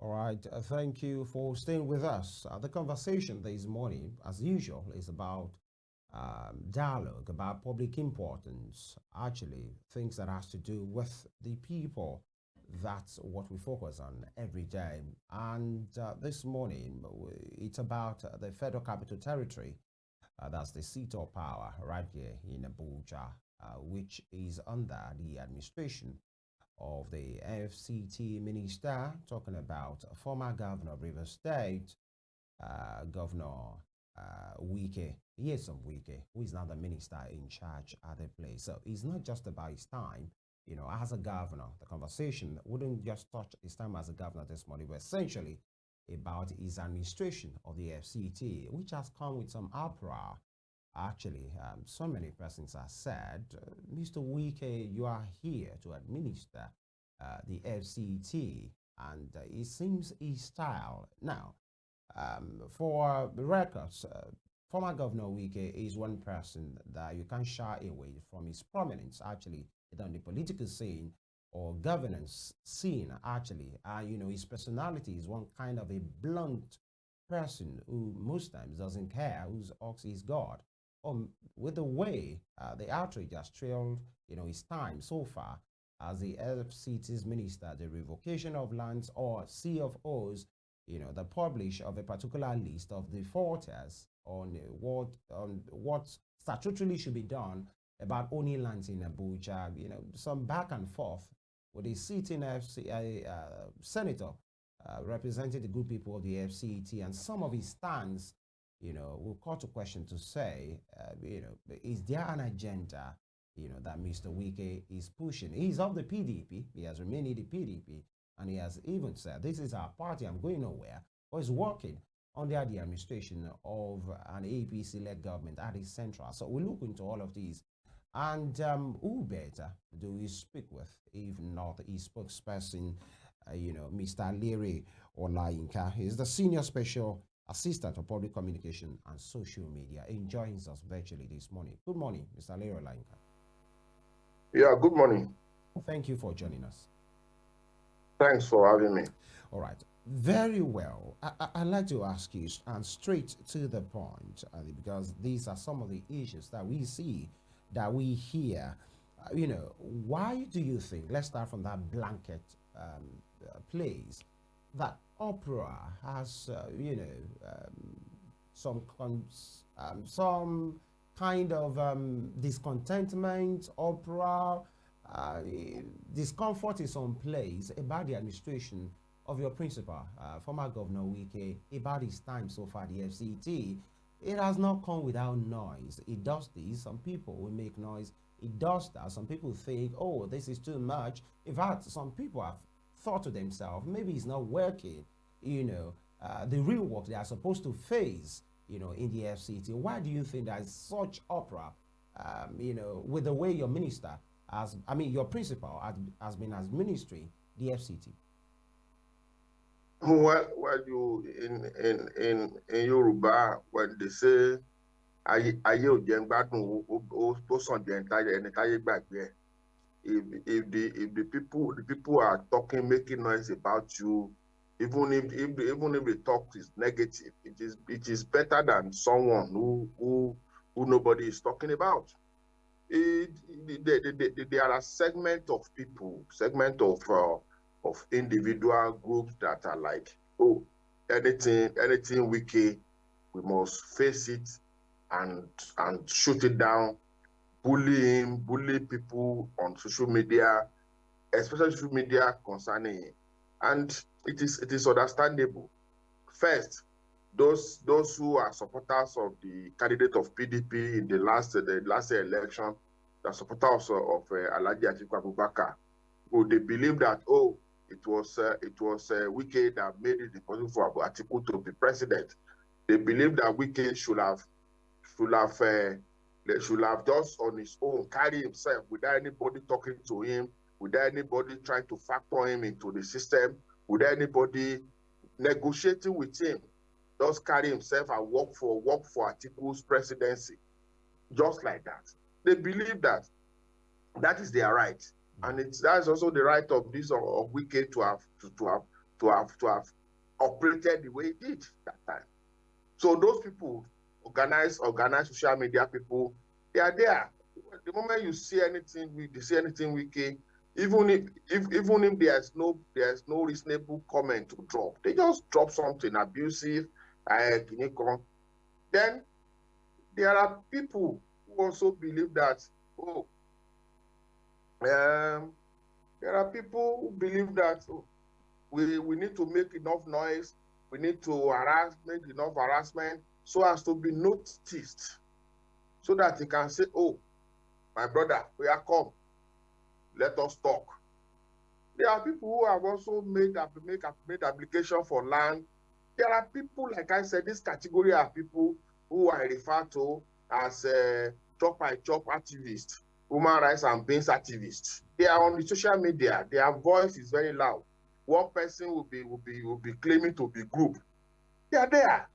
All right, thank you for staying with us. The conversation this morning, as usual, is about dialogue, about public importance, actually, things that has to do with the people. That's what we focus on every day. And this morning, it's about the Federal Capital Territory. That's the seat of power right here in Abuja, which is under the administration of the FCT minister, talking about former governor of River State, Governor Wike, Yesom Wike, who is now the minister in charge at the place. So it's not just about his time, as a governor. The conversation wouldn't just touch his time as a governor this morning, but essentially about his administration of the FCT, which has come with some uproar. Actually, so many persons have said, Mr. Wike, you are here to administer the FCT, and it seems his style. Now, for the records, former Governor Wike is one person that you can't shy away from his prominence, actually, on the political scene or governance scene, actually. His personality is one kind of a blunt person who most times doesn't care whose ox is God. With the way the outrage has trailed, his time so far as the FCT's minister, the revocation of lands or CFOs, the publish of a particular list of defaulters on what statutorily should be done about owning lands in Abuja, some back and forth with a sitting senator representing the good people of the FCT, and some of his stands, will call to question to say, is there an agenda, that Mr. Wike is pushing? He's of the PDP, he has remained in the PDP, and he has even said, this is our party, I'm going nowhere, but he's working under the administration of an APC-led government at the central. So we look into all of these. And who better do we speak with if not his spokesperson, Mr. Lere Olayinka? He's the Senior Special Assistant of Public Communication and Social Media. He joins us virtually this morning. Good morning, Mr. Lere Olayinka. Yeah, good morning. Thank you for joining us. Thanks for having me. All right. Very well. I'd like to ask you, and straight to the point, because these are some of the issues that we see, that we hear. Why do you think, let's start from that blanket place, that Uproar has, some kind of discontentment, Uproar, discomfort in some place about the administration of your principal, former Governor Wike, about his time so far, the FCT. It has not come without noise. It does this. Some people will make noise. It does that. Some people think, oh, this is too much. In fact, some people have thought to themselves, maybe it's not working, the real work they are supposed to face, in the FCT. Why do you think there's such uproar, with the way your minister your principal has been administering the FCT? Well, you in Yoruba, when they say aye ò jẹ́ gbádùn ó sàn jẹ́ ẹni táyé gbàgbé, if the people are talking, making noise about you, even if the talk is negative, it is better than someone who nobody is talking about. There are a segment of people, of individual groups that are like, oh, anything wicked, we must face it and shoot it down, bully people on social media, especially social media concerning it. And it is understandable. First, those who are supporters of the candidate of PDP in the last election, the supporters of Alhaji Atiku Abubakar, who they believe that, oh, it was Wike that made it possible for Atiku to be president. They believe that Wike should have just on his own carry himself without anybody talking to him, without anybody trying to factor him into the system, without anybody negotiating with him. Just carry himself and work for Atiku's presidency, just like that. They believe that is their right, and that's also the right of Wike to to have operated the way it did that time. So those people, organized social media people, they are there. The moment you see anything, they see anything wicked, even if there's no reasonable comment to drop, they just drop something abusive, then there are people who also believe that, there are people who believe that we need to make enough noise, we need to make enough harassment so as to be noticed, so that he can say, oh, my brother, we are come, let us talk. There are people who have also made application for land. There are people, like I said, this category of people who I refer to as chop by chop activists, human rights and beings activists. They are on the social media. Their voice is very loud. One person will be claiming to be group. They are there.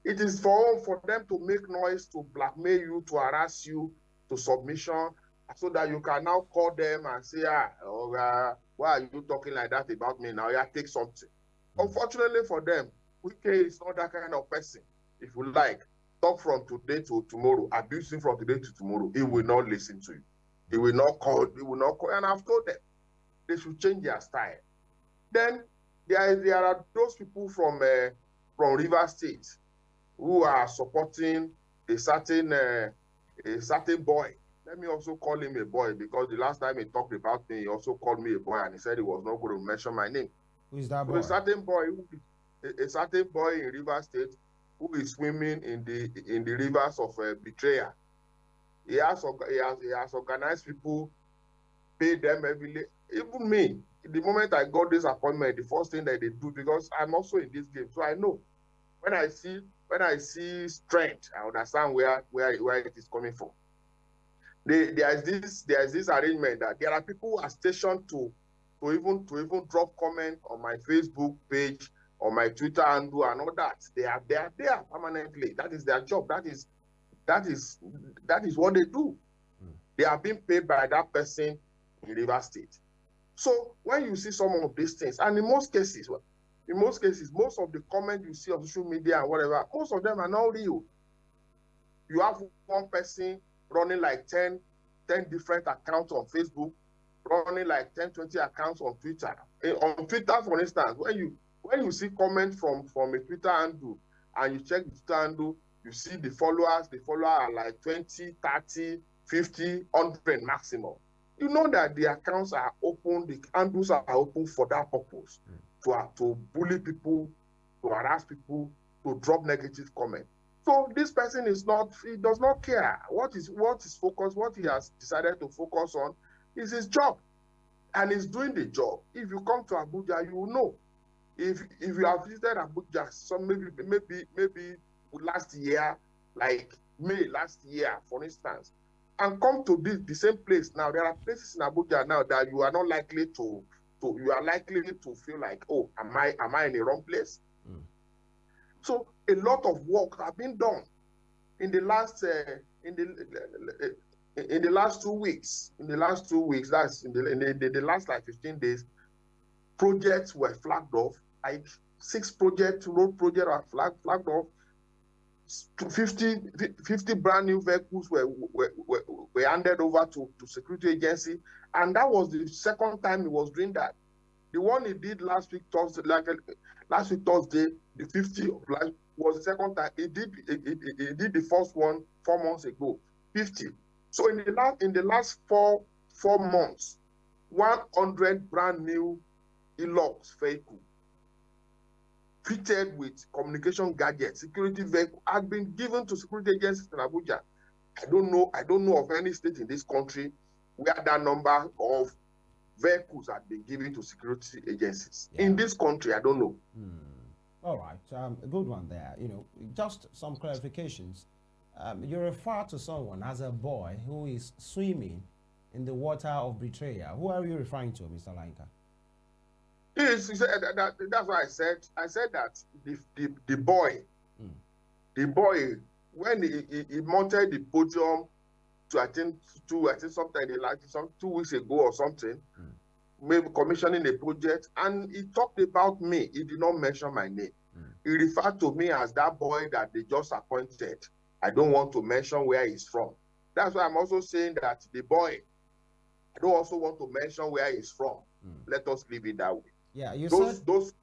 It is for them to make noise, to blackmail you, to harass you, to submission, so that you can now call them and say, why are you talking like that about me now? Yeah, take something. Unfortunately for them, Wike is not that kind of person. If you like, talk from today to tomorrow, abuse him from today to tomorrow, he will not listen to you. He will not call, and I've told them they should change their style. Then there are those people from Rivers State who are supporting a certain boy. Let me also call him a boy, because the last time he talked about me, he also called me a boy, and he said he was not going to mention my name. Who is that boy? So a certain boy in Rivers State who is swimming in the rivers of betrayal. He has organized people, paid them heavily. Even me, the moment I got this appointment, the first thing that they do, because I'm also in this game, so I know when I see strength, I understand where it is coming from. There is this arrangement that there are people who are stationed to even drop comment on my Facebook page, on my Twitter handle, and all that. They are there permanently. That is their job. That is what they do. They are being paid by that person in Rivers State. So when you see some of these things, and in most cases, most of the comments you see on social media and whatever, most of them are not real. You have one person running like 10 different accounts on Facebook, running like 10, 20 accounts on Twitter. On Twitter, for instance, when you see comments from a Twitter handle and you check the Twitter handle, you see the followers are like 20, 30, 50, 100 maximum. You know that the accounts are open, the handles are open for that purpose, to bully people, to harass people, to drop negative comments. So this person he does not care. What is focused, what he has decided to focus on is his job. And he's doing the job. If you come to Abuja, you will know. If you have visited Abuja, maybe last year, like May last year, for instance, and come to the same place now, there are places in Abuja now that you are not likely to you are likely to feel like, oh, am I in the wrong place? So a lot of work have been done in the last in the last 2 weeks. In the last 2 weeks, that's in the last like 15 days, projects were flagged off. Like 6 road projects are flagged off. 50 brand new vehicles were handed over to security agency, and that was the second time he was doing that. The one he did last week Thursday, the 50 of life, was the second time. He did the first one 4 months ago, 50. So in the last four months, 100 brand new Hilux vehicle fitted with communication gadgets, security vehicle, has been given to security agencies in Abuja. I don't know of any state in this country where that number of vehicles have been given to security agencies. Yeah. In this country, I don't know. All right, a good one there. Just some clarifications. You refer to someone as a boy who is swimming in the water of betrayal. Who are you referring to, Mr. Olayinka? Yes, that's what I said. I said that the boy, when he mounted the podium to attend something like some 2 weeks ago or something, maybe commissioning a project, and he talked about me. He did not mention my name. He referred to me as that boy that they just appointed. I don't want to mention where he's from. That's why I'm also saying that the boy, I don't also want to mention where he's from. Let us leave it that way. Yeah, you those said... those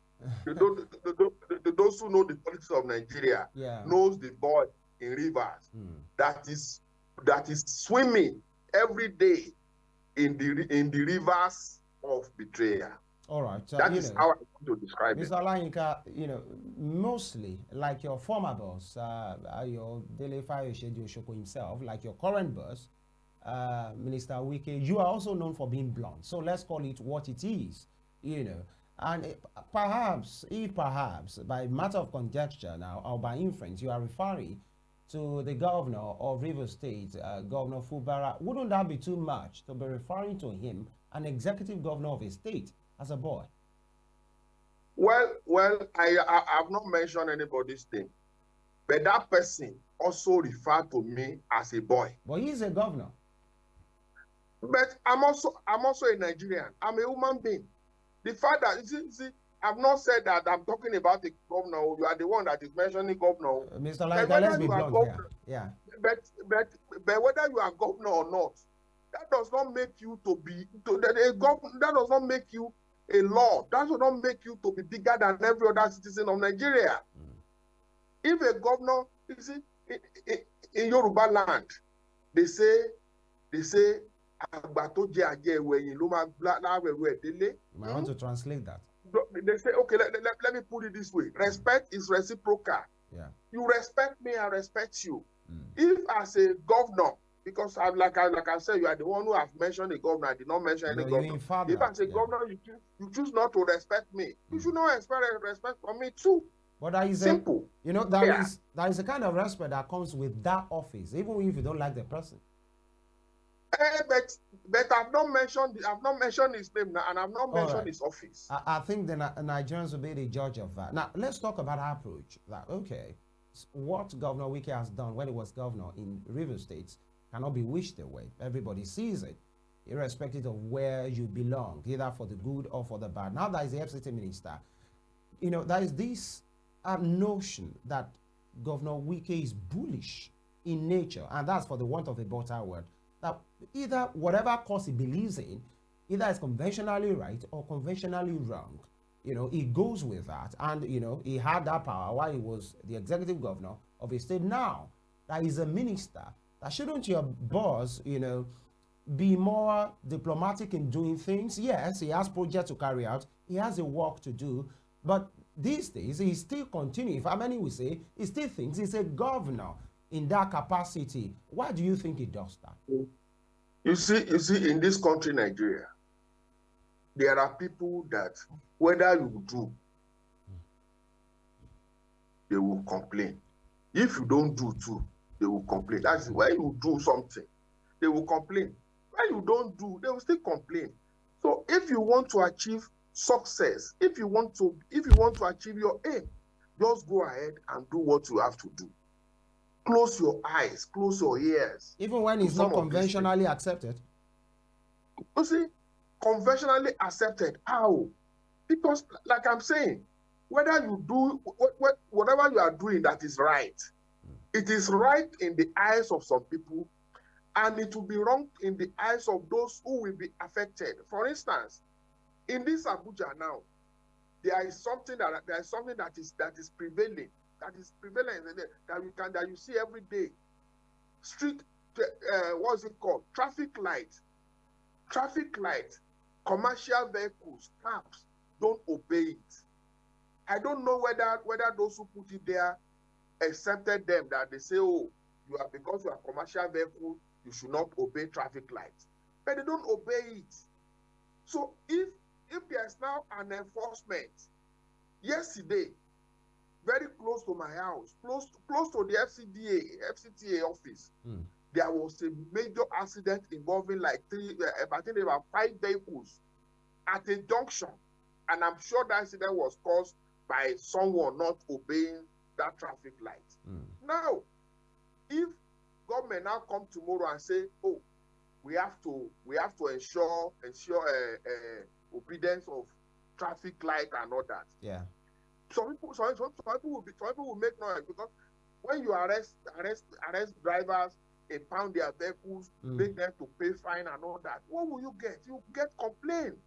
those who know the politics of Nigeria knows the boy in rivers that is swimming every day in the rivers of betrayal. All right. That is how I want to describe Mr. Olayinka, mostly like your former boss, your Dele Fayosheji Oshoko himself, like your current boss, Minister Wike, you are also known for being blunt. So let's call it what it is, And perhaps, by matter of conjecture now, or by inference, you are referring to the governor of Rivers State, Governor Fubara. Wouldn't that be too much to be referring to him, an executive governor of a state, as a boy? Well, I have not mentioned anybody's name, but that person also referred to me as a boy. But he's a governor. But I'm also a Nigerian. I'm a human being. The fact that you see, I've not said that I'm talking about the governor. You are the one that is mentioning governor. Mr. Olayinka, let's be blunt here. Yeah. But whether you are governor or not, that does not make you that does not make you a law. That does not make you to be bigger than every other citizen of Nigeria. If a governor, you see, in Yoruba land, they say, you might want to translate that. They say, okay, let me put it this way. Respect is reciprocal. Yeah. You respect me, I respect you. If as a governor, because like I said, you are the one who have mentioned the governor, I did not mention any governor. If as a governor, you choose not to respect me, you should not expect respect from me too. But that is simple. There is a kind of respect that comes with that office, even if you don't like the person. But I've not mentioned his name now, and I've not mentioned his office. I think the Nigerians will be the judge of that. Now, let's talk about our approach. That, okay, what Governor Wike has done when he was governor in Rivers State cannot be wished away. Everybody sees it, irrespective of where you belong, either for the good or for the bad. Now that is the FCT minister, there is this notion that Governor Wike is bullish in nature, and that's for the want of a better word. That either whatever cause he believes in, either it's conventionally right or conventionally wrong. He goes with that. And, he had that power while he was the executive governor of a state. Now that he's a minister, that shouldn't your boss, be more diplomatic in doing things? Yes, he has projects to carry out. He has a work to do. But these days, he still continues. If how many will say, he still thinks he's a governor in that capacity. Why do you think he does that? You see, in this country, Nigeria, there are people that whether you do, they will complain. If you don't do too, they will complain. That's why you do something, they will complain. When you don't do, they will still complain. So if you want to achieve success, if you want to achieve your aim, just go ahead and do what you have to do. Close your eyes, close your ears. Even when it's not conventionally accepted? You see, conventionally accepted. How? Because, like I'm saying, whether you do, whatever you are doing that is right, it is right in the eyes of some people, and it will be wrong in the eyes of those who will be affected. For instance, in this Abuja now, there is something that is prevailing. That is prevalent that you see every day. Street, what's it called? Traffic light, commercial vehicles, cabs don't obey it. I don't know whether those who put it there accepted them, that they say, oh, because you are commercial vehicle, you should not obey traffic lights. But they don't obey it. So if there's now an enforcement, yesterday, very close to my house, close to the FCTA office, there was a major accident involving I think about 5 vehicles at a junction. And I'm sure that accident was caused by someone not obeying that traffic light. Now, if government now come tomorrow and say, oh, we have to ensure obedience of traffic light and all that. Yeah. Some people will make noise because when you arrest drivers, impound their vehicles, make them to pay fine and all that, what will you get? You get complaint.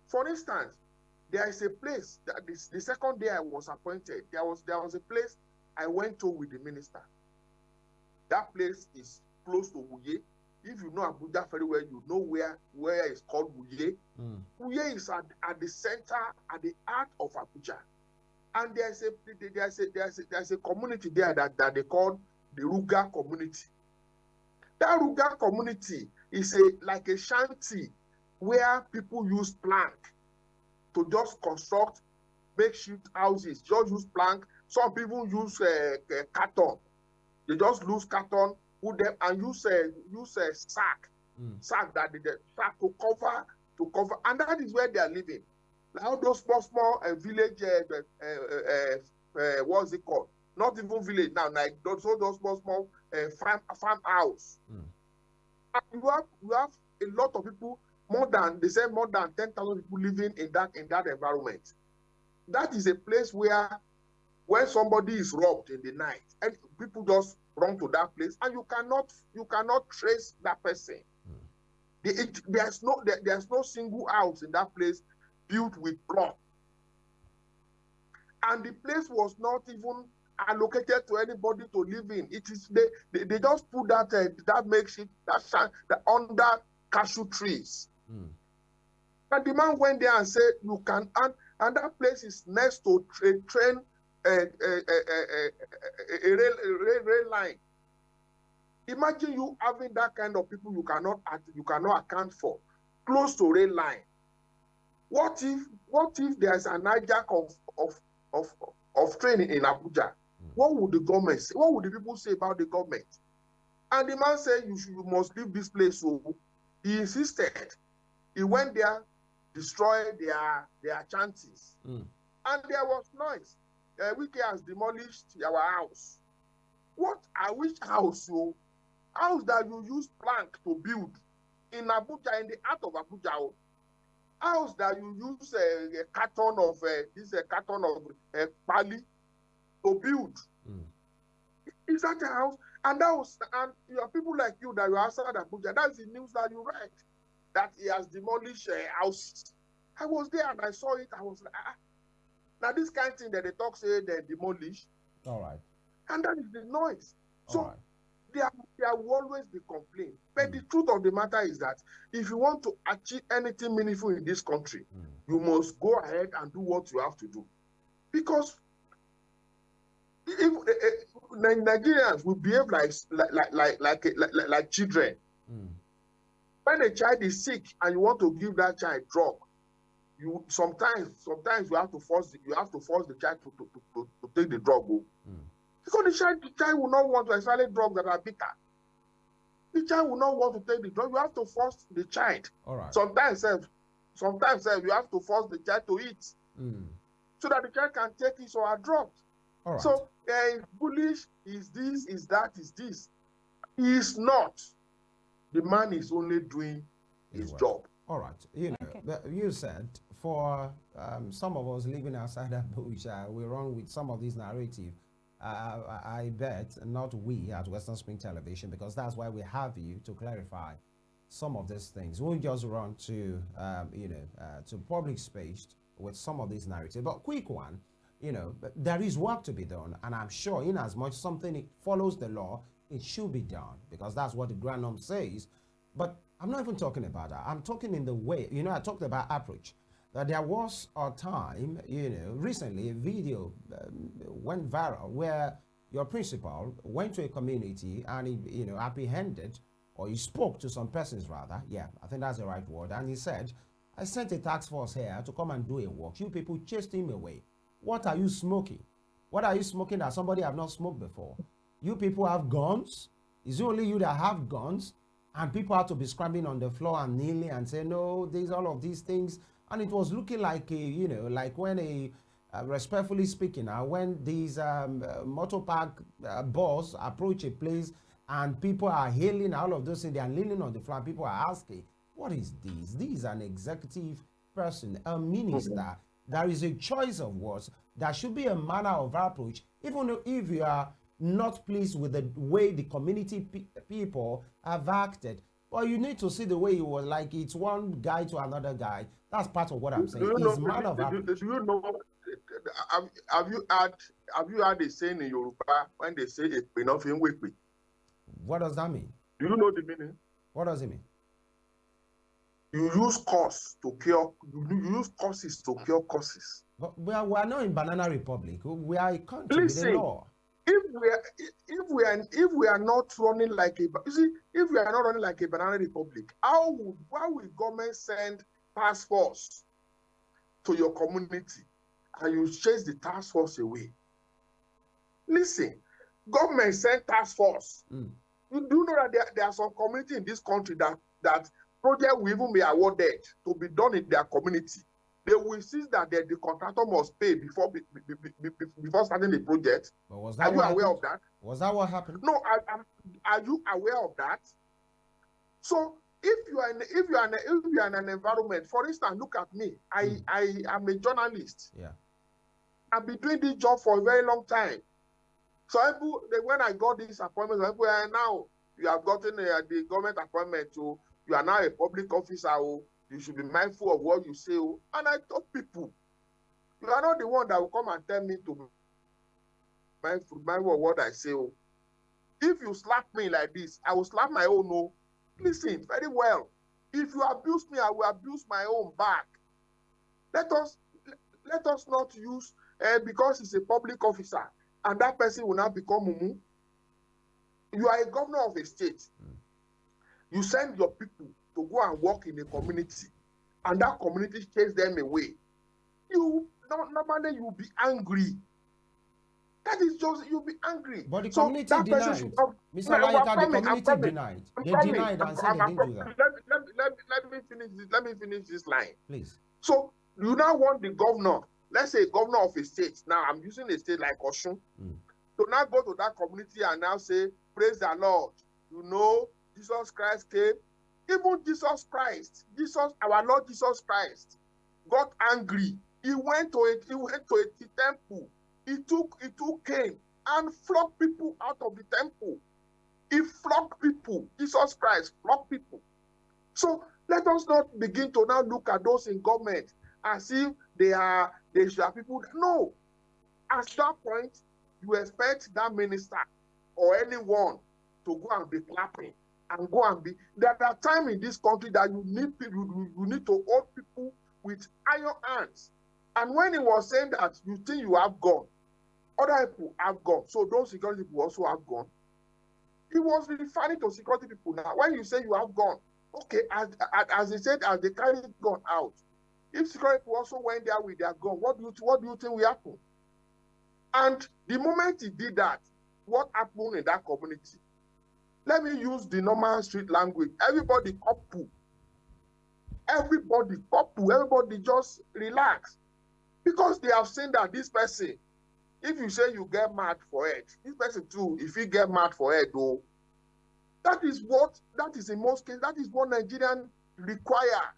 For instance, there is a place that the second day I was appointed, there was a place I went to with the minister. That place is close to Wuye. If you know Abuja very well, you know where it's called Wuye. Wuye is at the center, at the heart of Abuja. And there's a community there that they call the Ruga community. That Ruga community is like a shanty where people use plank to just construct makeshift houses. Just use plank. Some people use carton. They just use carton, put them, and use a sack that they sack to cover, and that is where they are living. Now those small village, what's it called? Not even village now, like those small farmhouse. And you have a lot of people, more than 10,000 people living in that environment. That is a place where when somebody is robbed in the night, and people just run to that place, and you cannot trace that person. There's no single house in that place built with block, and the place was not even allocated to anybody to live in. It is they just put that makeshift that under cashew trees. And the man went there and said, "You can," and that place is next to train a rail line. Imagine you having that kind of people you cannot account for close to rail line. What if there's an hijack of train in Abuja? What would the government say? What would the people say about the government? And the man said, you must leave this place. So he insisted. He went there, destroyed their chances. And there was noise. Wike has demolished our house. Which house? House that you use plank to build in Abuja, in the heart of Abuja. House that you use a carton of pali to build. Is that a house? And you have people like you that you outside Abuja. That's the news that you read, that he has demolished houses. I was there and I saw it. I was like, now this kind of thing that they talk say they demolish. All right. And that is the noise. So right. there will always be complaints. But the truth of the matter is that if you want to achieve anything meaningful in this country, you must go ahead and do what you have to do. Because if Nigerians will behave like children. When a child is sick and you want to give that child drug, sometimes you have to force the child to take the drug. Because the child will not want to extract drugs that are bitter. The child will not want to take the drug. You have to force the child. All right. Sometimes you have to force the child to eat, so that the child can take his or her drugs. All right. So bullish is this, is that, is this. He is not. The man is only doing his job. All right. You said for some of us living outside that bush, we run with some of these narrative. I bet not we at Western Spring Television, because that's why we have you to clarify some of these things. We'll just run to to public space with some of these narratives. But quick one, there is work to be done, and I'm sure in as much something follows the law, it should be done, because that's what the Grand Norm says. But I'm not even talking about that. I'm talking in the way, I talked about approach. That there was a time, recently a video went viral where your principal went to a community and he, apprehended, or he spoke to some persons rather. Yeah, I think that's the right word. And he said, I sent a task force here to come and do a work. You people chased him away. What are you smoking? What are you smoking that somebody have not smoked before? You people have guns? Is it only you that have guns? And people have to be scrambling on the floor and kneeling and say, no, there's all of these things. And it was looking like like when respectfully speaking, when these motor park boss approach a place and people are hailing all of those things, they are leaning on the floor. People are asking, what is this? This is an executive spokesperson, a minister, there is a choice of words. There should be a manner of approach, even if you are not pleased with the way the community people have acted. But you need to see the way he was, like it's one guy to another guy. That's part of what I'm saying. His manner of approach. Do you know? Have you had a saying in Yoruba when they say "Ekpe nothing wekpe"? What does that mean? Do you know the meaning? What does it mean? You use cause to cure. You use causes to cure causes. But we are not in Banana Republic. We are a country with a law. If we are not running like a, you see, if we are not running like a Banana Republic, why will government send task force to your community and you chase the task force away? Listen, government send task force. You do know that there are some community in this country that project will even be awarded to be done in their community. They will insist that the contractor must pay before starting the project. But was that are you aware of that? Was that what happened? No, are you aware of that? So if you are in an environment, for instance, look at me. I am a journalist. Yeah. I've been doing this job for a very long time. So when I got this appointment, now you have gotten the government appointment, so you are now a public officer. You should be mindful of what you say. And I told people, you are not the one that will come and tell me to be mindful of what I say. If you slap me like this, I will slap my own. Listen very well. If you abuse me, I will abuse my own back. Let us not use because he's a public officer and that person will now become mumu. You are a governor of a state. You send your people to go and work in a community, and that community chase them away. Normally you will be angry. That is just, you'll be angry. But the community denied. Mr. Olayinka, the community denied. They denied and said they didn't do that. Let me finish this line. Please. So you now want the governor, let's say governor of a state. Now I'm using a state like Osun. To now go to that community and now say, praise the Lord. You know, Jesus Christ came. Even Jesus Christ, our Lord Jesus Christ, got angry. He went to a temple. He took cane and flogged people out of the temple. He flogged people. Jesus Christ flogged people. So let us not begin to now look at those in government as if they should have people. No. At that point, you expect that minister or anyone to go and be clapping and go and be. There are times in this country that you need to hold people with iron hands. And when he was saying that you think you have gone, other people have gone. So those security people also have gone. He was referring to security people now. When you say you have gone, okay, as they said, as they carried gun out, if security people also went there with their gun, what do you think will happen? And the moment he did that, what happened in that community? Let me use the normal street language. Everybody couple. Everybody couple. Everybody just relax. Because they have seen that this person, if you say you get mad for it, this person too, if he get mad for it, though, that is in most cases, that is what Nigerians require.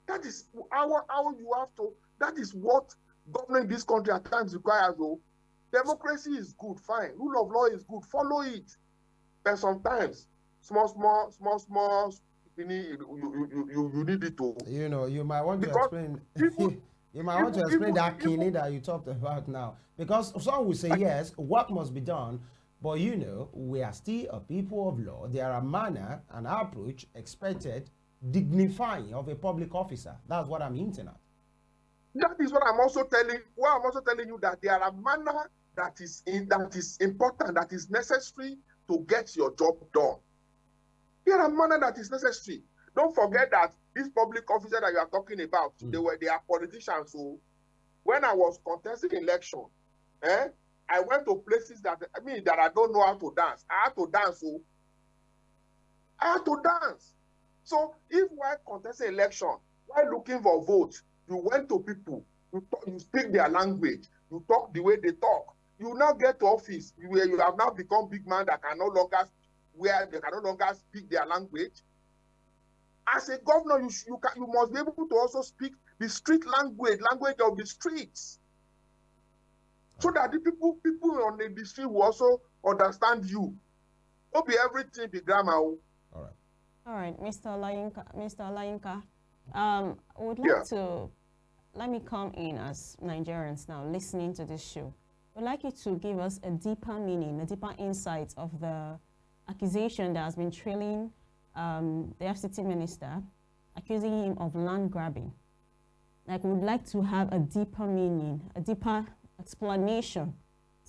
That is how you have to, that is what governing this country at times requires, though. Democracy is good, fine. Rule of law is good, follow it. But sometimes, small, you need it to. You know, you might want to explain. You might want to explain that kidney that you talked about now. Because some will say, yes, work must be done. But, you know, we are still a people of law. There are manner and approach expected, dignifying of a public officer. That's what I'm hinting at. That is what I'm also telling. Well, I'm also telling you that there are manner that is important, that is necessary to get your job done. There are manner that is necessary. Don't forget that this public officer that you are talking about, they are politicians. So when I was contesting election, I went to places that I don't know how to dance. I had to dance. So I had to dance. So if while contesting election, while looking for votes, you went to people, you speak their language, you talk the way they talk. You now get to office where you have now become big man that can no longer speak their language. As a governor, you must be able to also speak the street language of the streets, so that the people on the street will also understand you. Don't be everything be grammar. All right. All right, Mr. Olayinka. I would like to, let me come in as Nigerians now listening to this show. I'd like you to give us a deeper meaning, a deeper insight of the accusation that has been trailing the FCT minister, accusing him of land grabbing. Like, we would like to have a deeper meaning, a deeper explanation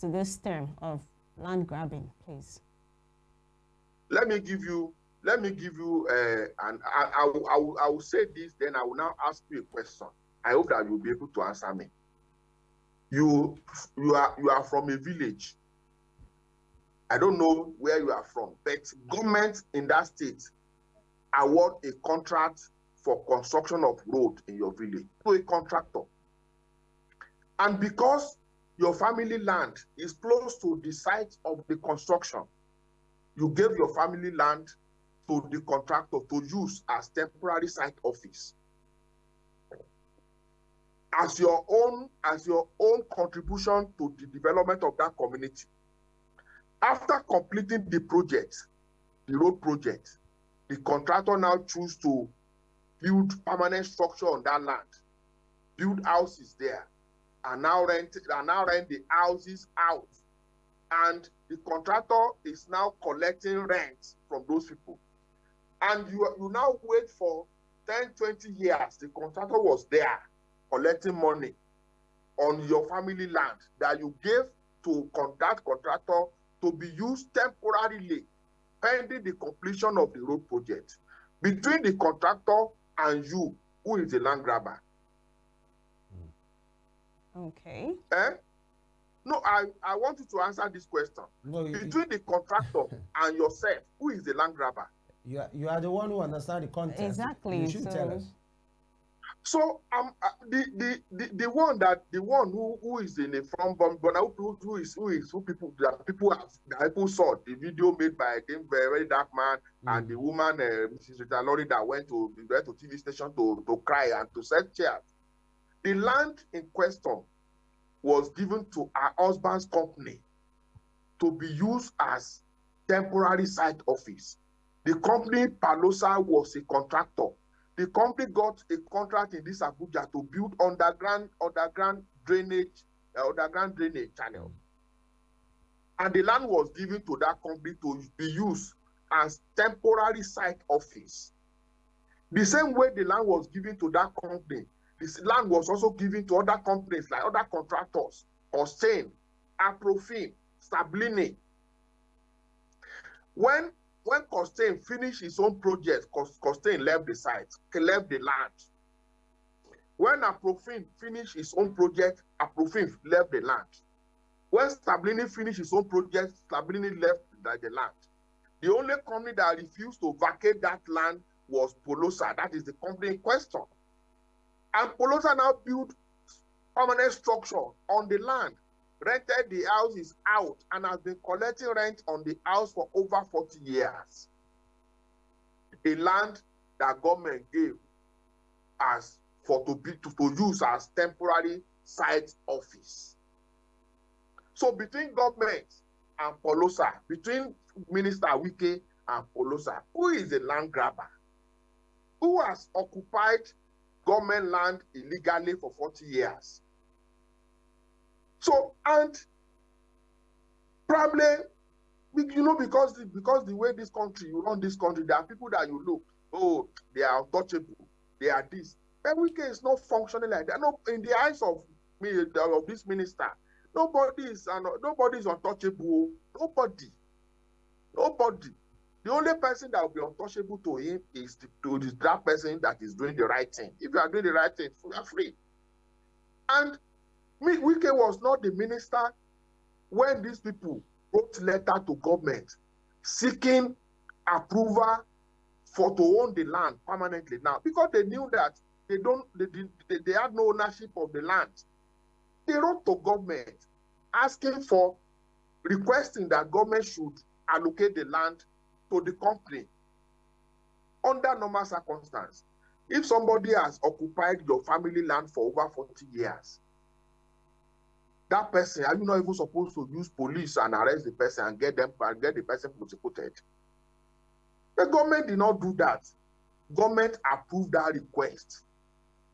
to this term of land grabbing, please. Let me give you, and I will say this, then I will now ask you a question. I hope that you'll be able to answer me. You are from a village. I don't know where you are from, but government in that state award a contract for construction of road in your village to a contractor. And because your family land is close to the site of the construction, you gave your family land to the contractor to use as temporary site office. As your own contribution to the development of that community. After completing the project, the road project, the contractor now choose to build permanent structure on that land, build houses there, and now rent the houses out. And the contractor is now collecting rent from those people. And you now wait for 10, 20 years. The contractor was there collecting money on your family land that you gave to that contractor to be used temporarily pending the completion of the road project. Between the contractor and you, who is the land grabber? Okay. No, I want you to answer this question. No, between the contractor and yourself, who is the land grabber? You are the one who understands the context. Exactly. You should tell us. So the one who is in the front, but who people saw the video made by a very dark man and the woman Mrs. Rita Lori that went to TV station to cry and to set chairs. The land in question was given to her husband's company to be used as temporary site office. The company Palosa was a contractor. The company got a contract in this Abuja to build underground drainage channel. And the land was given to that company to be used as temporary site office. The same way the land was given to that company, this land was also given to other companies like other contractors, Costain, Aprofin, Stablini. When Costain finished his own project, Costain left the site, left the land. When Aprofin finished his own project, Aprofin left the land. When Stablini finished his own project, Stablini left the land. The only company that refused to vacate that land was Polosa. That is the company in question. And Polosa now built permanent structure on the land, rented the houses out, and has been collecting rent on the house for over 40 years. A land that government gave as to use as temporary site office. So between government and Polosa, between Minister Wike and Polosa, who is the land grabber? Who has occupied government land illegally for 40 years? So, and probably, because the way this country, you run this country, there are people that you look, oh, they are untouchable, they are this. But Wike is not functioning like that. No, in the eyes of me, of this minister, nobody is untouchable. Nobody. The only person that will be untouchable to him is that person that is doing the right thing. If you are doing the right thing, you are free. And Wike was not the minister when these people wrote letter to government seeking approval to own the land permanently now, because they knew that they had no ownership of the land. They wrote to government requesting that government should allocate the land to the company under normal circumstances, if somebody has occupied your family land for over 40 years, that person, are you not even supposed to use police and arrest the person and get the person prosecuted? The government did not do that. Government approved that request.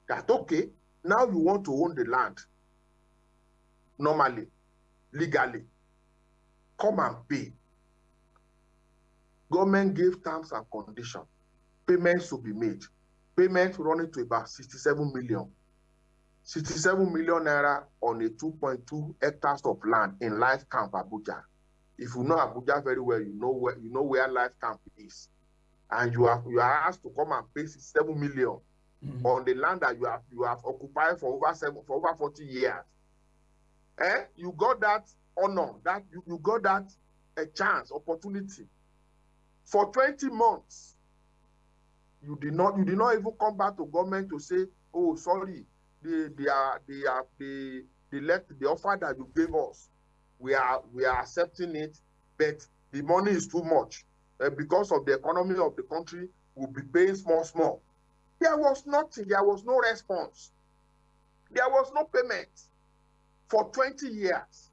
That, okay, now you want to own the land normally, legally. Come and pay. Government gave terms and conditions. Payments to be made. Payments running to about 67 million. 67 million naira on a 2.2 hectares of land in Life Camp Abuja. If you know Abuja very well, you know where Life Camp is. And you are asked to come and pay 67 million on the land that you have occupied for over 40 years. You got that honor, that you got that a chance, opportunity. For 20 months, you did not even come back to government to say, oh, sorry, the offer that you gave us, we are accepting it, but the money is too much. Because of the economy of the country, we'll be paying small. There was nothing, there was no response. There was no payment for 20 years.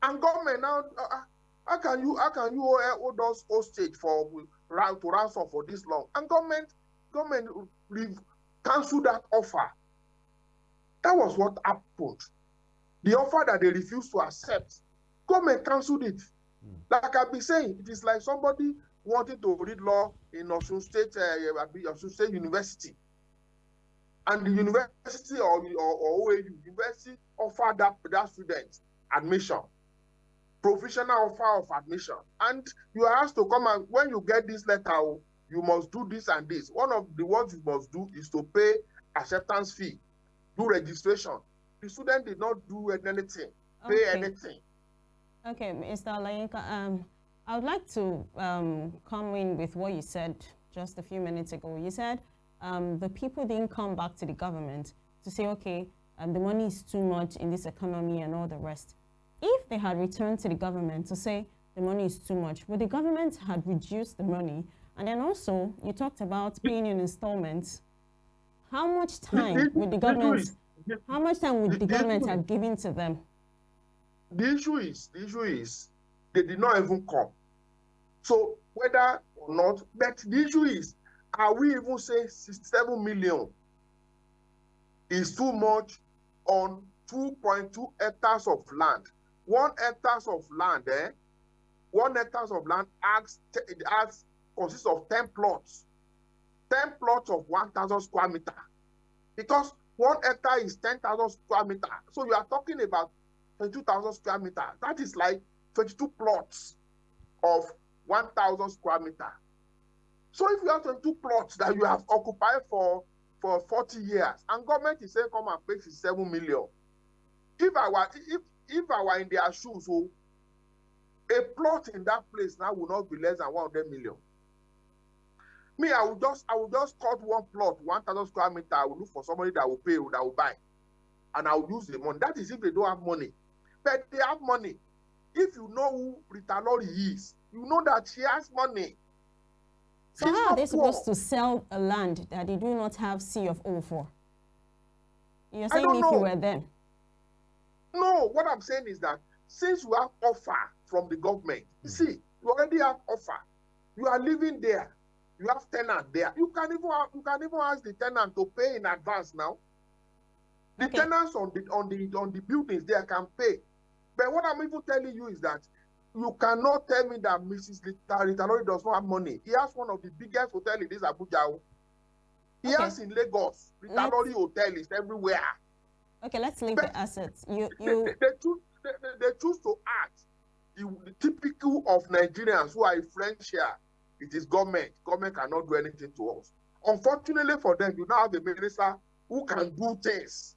And government now, how can you hold us hostage to ransom for this long? And government cancelled that offer. That was what happened. The offer that they refused to accept, government cancelled it. Like I've been saying, it is like somebody wanting to read law in Osun State University. And the university or OAU university offered that student admission, provisional offer of admission. And you are asked to come and, when you get this letter, you must do this and this. One of the ones you must do is to pay acceptance fee, do registration. The student did not do anything, pay anything. Okay, Mr. Olayinka, I would like to come in with what you said just a few minutes ago. You said the people didn't come back to the government to say, okay, the money is too much in this economy and all the rest. If they had returned to the government to say the money is too much, would the government had reduced the money? And then also, you talked about paying in installments. How much time would the government, have given to them? The issue is they did not even come. So whether or not, but the issue is, are we even saying 67 million is too much on 2.2 hectares of land? 1 hectare of land, 1 hectare of land consists of 10 plots. 10 plots of 1,000 square meter. Because 1 hectare is 10,000 square meter. So you are talking about 22,000 square meter. That is like 22 plots of 1,000 square meter. So if you have 22 plots that you have occupied for 40 years, and government is saying come and pay 67 million. If I were in their shoes, a plot in that place now will not be less than 100 million. Me, I will just cut one plot, 1,000 square meter. I will look for somebody that will pay, that will buy, and I will use the money. That is if they don't have money. But they have money. If you know who Rita Lori is, you know that she has money. So how are they supposed to sell a land that they do not have C of O for? You're saying if you were them? No, what I'm saying is that since you have offer from the government, you see, you already have offer. You are living there. You have tenant there. You can even ask the tenant to pay in advance now. The tenants on the buildings there can pay. But what I'm even telling you is that you cannot tell me that Mrs. Rita Lori does not have money. He has one of the biggest hotels in this Abuja. He has in Lagos. Rita Lori hotel is everywhere. Okay, let's leave the assets. They choose to act the typical of Nigerians who are influential. It is government. Government cannot do anything to us. Unfortunately for them, you now have a minister who can do things.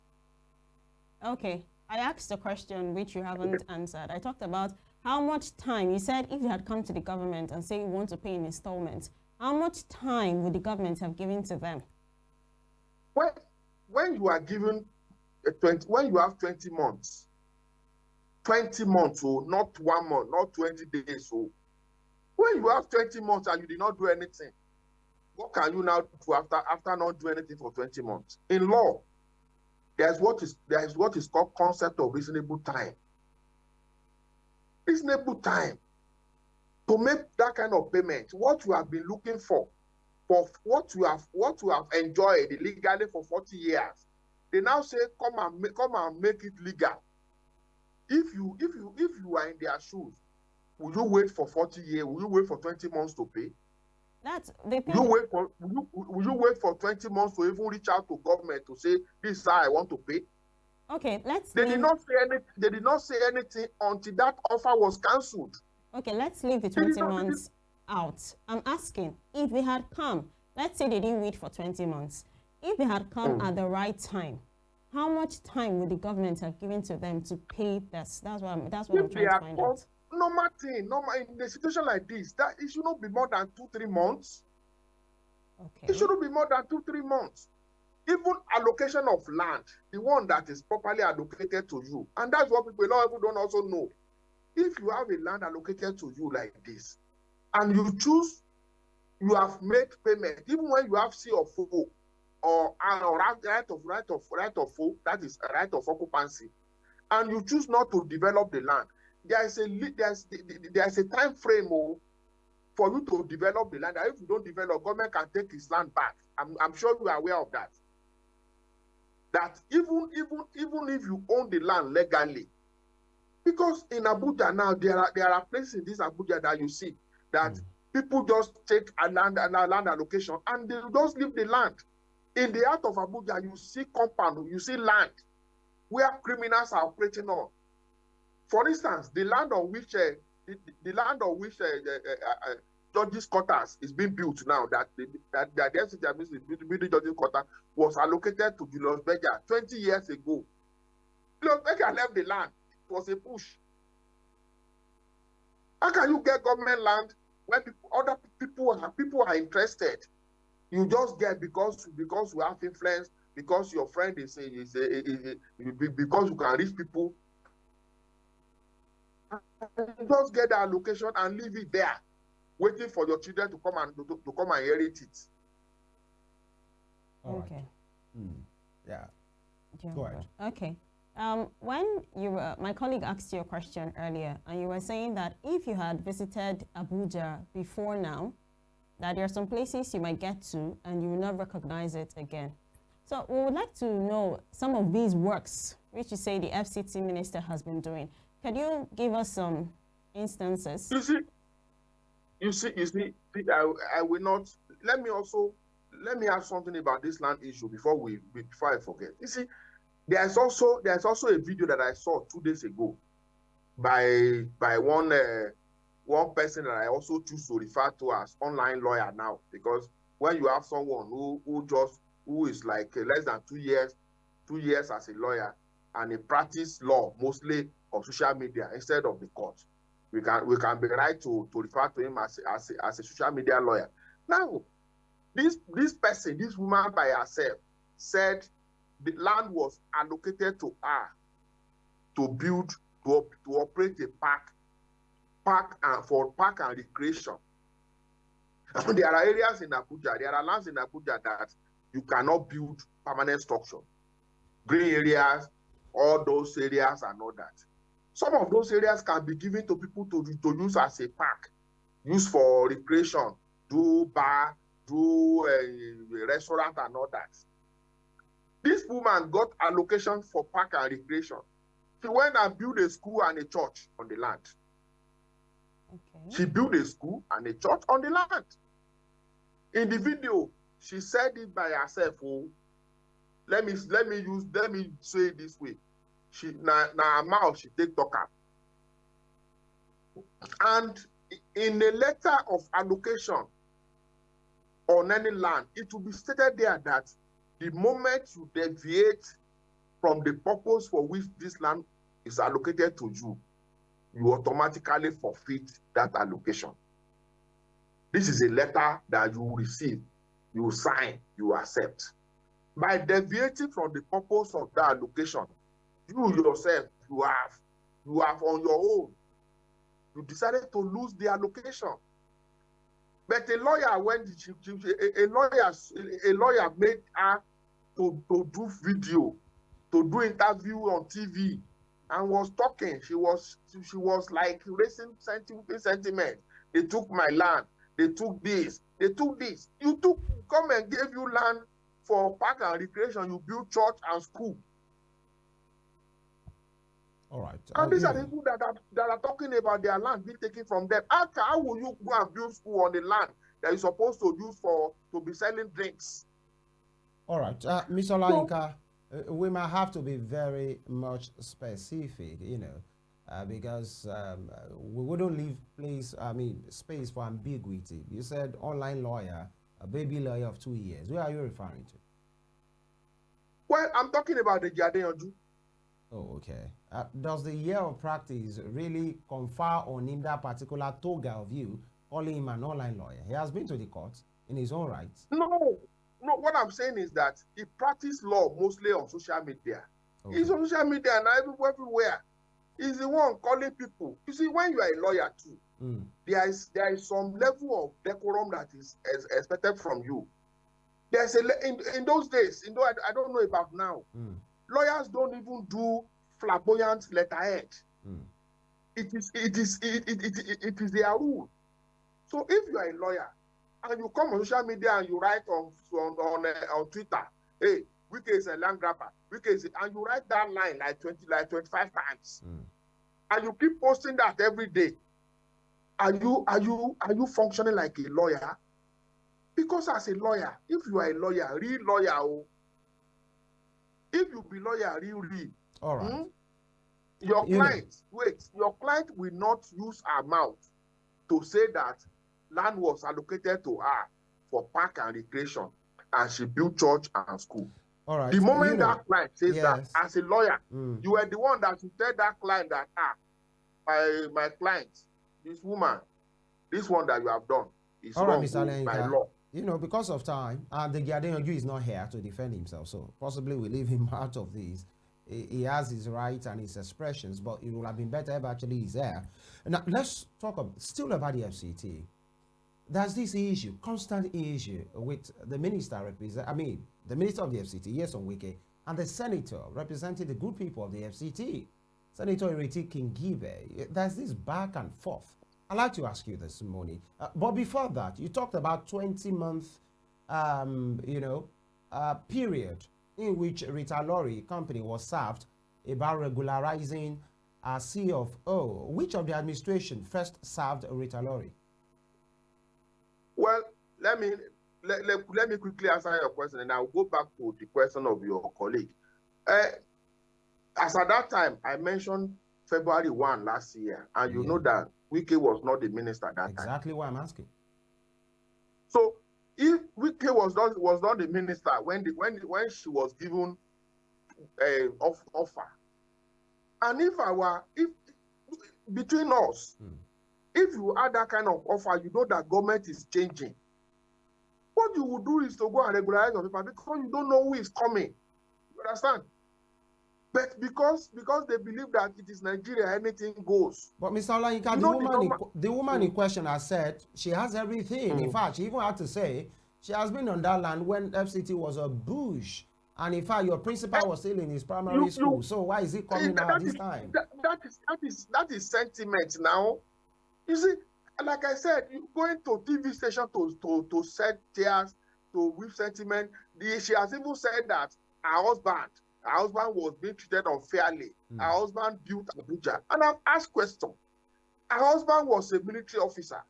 Okay, I asked a question which you haven't answered. I talked about how much time, you said if you had come to the government and say you want to pay in installments, how much time would the government have given to them? When you are given when you have 20 months, so not 1 month, not 20 days, so when you have 20 months and you did not do anything, what can you now do after not doing anything for 20 months? In law, there is what is called concept of reasonable time. Reasonable time to make that kind of payment. What you have been looking for what you have enjoyed illegally for 40 years. They now say, come and make it legal. If you are in their shoes, will you wait for 40 years? Will you wait for 20 months to pay? That's the thing. Will you wait for 20 months to even reach out to government to say, this is how I want to pay? Okay, They did not say anything until that offer was cancelled. Okay, let's leave the 20 months out. I'm asking, if they had come, let's say they didn't wait for 20 months. If they had come at the right time, how much time would the government have given to them to pay this? That's what I'm trying to find out. Normal in a situation like this, that it should not be more than 2-3 months. Okay. It shouldn't be more than 2-3 months. Even allocation of land, the one that is properly allocated to you, and that's what a lot of people don't also know. If you have a land allocated to you like this, and you choose, you have made payment, even when you have C of O or right of O, that is a right of occupancy, and you choose not to develop the land, there's a time frame for you to develop the land. And if you don't develop, government can take his land back. I'm sure you are aware of that. That even if you own the land legally, because in Abuja now there are places in this Abuja that you see that people just take a land allocation and they just leave the land. In the heart of Abuja, you see compound, you see land where criminals are operating on. For instance, the land on which judges' quarters is being built now, that the FCT building judges' quarter was allocated to Julius Berger 20 years ago. Julius Berger left the land. It was a push. How can you get government land when other people are interested? You just get because you have influence, because your friend because you can reach people. You just get the allocation and leave it there, waiting for your children to come and inherit it. Okay. Yeah. Go ahead. Okay. When my colleague asked you a question earlier, and you were saying that if you had visited Abuja before now, that there are some places you might get to and you will not recognize it again. So we would like to know some of these works, which you say the FCT minister has been doing. Can you give us some instances? You see, I will not. Let me add something about this land issue before I forget. You see, there's also a video that I saw 2 days ago by one person that I also choose to refer to as online lawyer now, because when you have someone who is like less than 2 years as a lawyer, and he practice law mostly on social media instead of the court, we can be right to refer to him as a social media lawyer. Now, this woman by herself said the land was allocated to her to operate a park and recreation. There are areas in Abuja, there are lands in Abuja that you cannot build permanent structure. Green areas, all those areas and all that. Some of those areas can be given to people to use as a park, use for recreation, do bar, do a restaurant and all that. This woman got allocation for park and recreation. She went and built a school and a church on the land. Okay. She built a school and a church on the land. In the video, she said it by herself. Oh, let me say it this way. She na mouth she take talk up. And in a letter of allocation on any land, it will be stated there that the moment you deviate from the purpose for which this land is allocated to you, you automatically forfeit that allocation. This is a letter that you receive, you sign, you accept. By deviating from the purpose of that allocation, you yourself, you have on your own, you decided to lose the allocation. But a lawyer, when a lawyer made her to do video, to do interview on TV, and was talking. She was like raising sentiment. They took my land. They took this. They took this. Come and gave you land for park and recreation. You build church and school. All right. And these are the people that are talking about their land being taken from them. How will you go and build school on the land that you're supposed to use to be selling drinks? All right. Mr. Olayinka, we might have to be very much specific, because we wouldn't leave space for ambiguity. You said online lawyer, a baby lawyer of 2 years. Who are you referring to? Well, I'm talking about the Jadeyanju. Oh, okay. Does the year of practice really confer on him that particular toga of you, calling him an online lawyer? He has been to the court in his own right. No. What I'm saying is that he practiced law mostly on social media. Okay. He's on social media and everywhere. He's the one calling people. You see, when you are a lawyer too, there is some level of decorum that is expected from you. There's in those days, I don't know about now. Lawyers don't even do flamboyant letterhead. It is their rule. So if you are a lawyer and you come on social media and you write on Twitter, hey, Wike is a land grabber, and you write that line like 25 times, and you keep posting that every day, are you functioning like a lawyer? Because as a lawyer, if you are a lawyer, real lawyer, if you be lawyer, real. All right. Your client will not use her mouth to say that land was allocated to her for park and recreation, and she built church and school. All right. The moment that client says that, as a lawyer, you are the one that should tell that client that, my client, this woman, this one that you have done is wrong by law. Because of time, the Jadeyanju is not here to defend himself, so possibly we leave him out of this. He has his rights and his expressions, but it would have been better if actually he's there. Now, let's talk still about the FCT. There's this issue, constant issue with the minister the minister of the FCT, yes, on Wike, and the senator representing the good people of the FCT, Senator Ireti Kingibe. There's this back and forth. I'd like to ask you this morning, but before that, you talked about 20-month, period in which Rita Lorry company was served about regularizing a CFO. Which of the administration first served Rita Lorry? Well, let me quickly answer your question, and I'll go back to the question of your colleague. As at that time, I mentioned February 1 last year, and you know that Wike was not the minister at that time. Exactly why I'm asking. So if Wike was not the minister when she was given an offer, and if between us, if you had that kind of offer, you know that government is changing. What you would do is to go and regularize your paper because you don't know who is coming. You understand? But because they believe that it is Nigeria, anything goes. But Mr. Olayinka, the woman in question has said she has everything. In fact, she even had to say she has been on that land when FCT was a bush. And in fact, your principal was still in his primary school. So why is he coming out this time? That is sentiment now. You see, like I said, going to TV station to set tears, to whip sentiment. She has even said that her husband was being treated unfairly. Her husband built Abuja. And I've asked questions. Her husband was a military officer.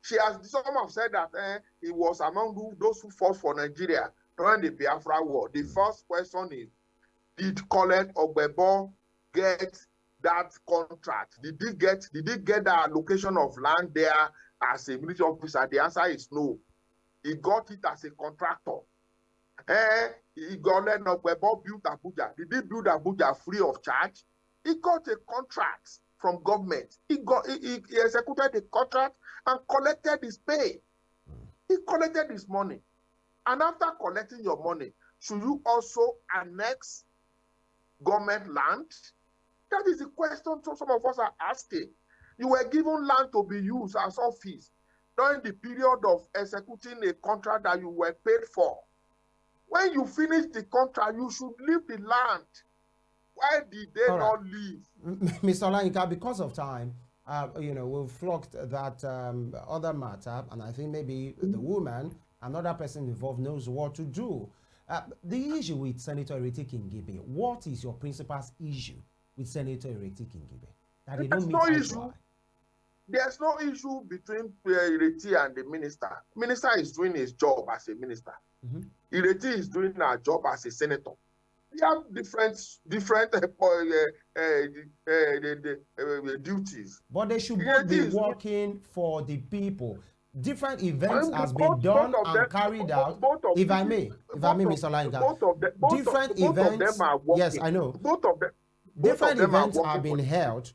Some have said that he was among those who fought for Nigeria during the Biafra War. The first question is, did Colette Ogbebo get that contract? Did he get the allocation of land there as a military officer? The answer is no. He got it as a contractor. He got Ogbebo built Abuja. Did he build Abuja free of charge? He got a contract from government. He executed the contract and collected his pay. He collected his money. And after collecting your money, should you also annex government land? That is the question some of us are asking. You were given land to be used as office. during the period of executing a contract that you were paid for. When you finish the contract, you should leave the land. Why did they not leave? Mr. Olayinka, because of time, we've flogged that other matter, and I think maybe the woman, another person involved, knows what to do. The issue with Senator Ireti Kingibe, what is your principal's issue with Senator Ireti Kingibe? That they don't meet eye to eye? There's no issue between Ireti and the minister. Minister is doing his job as a minister. Ireti is doing her job as a senator. They have different duties. But they should both be working for the people. Different events has been done and carried out. If I may, Mr. Olayinka, different events. Yes, I know. Both of them. Different events have been held,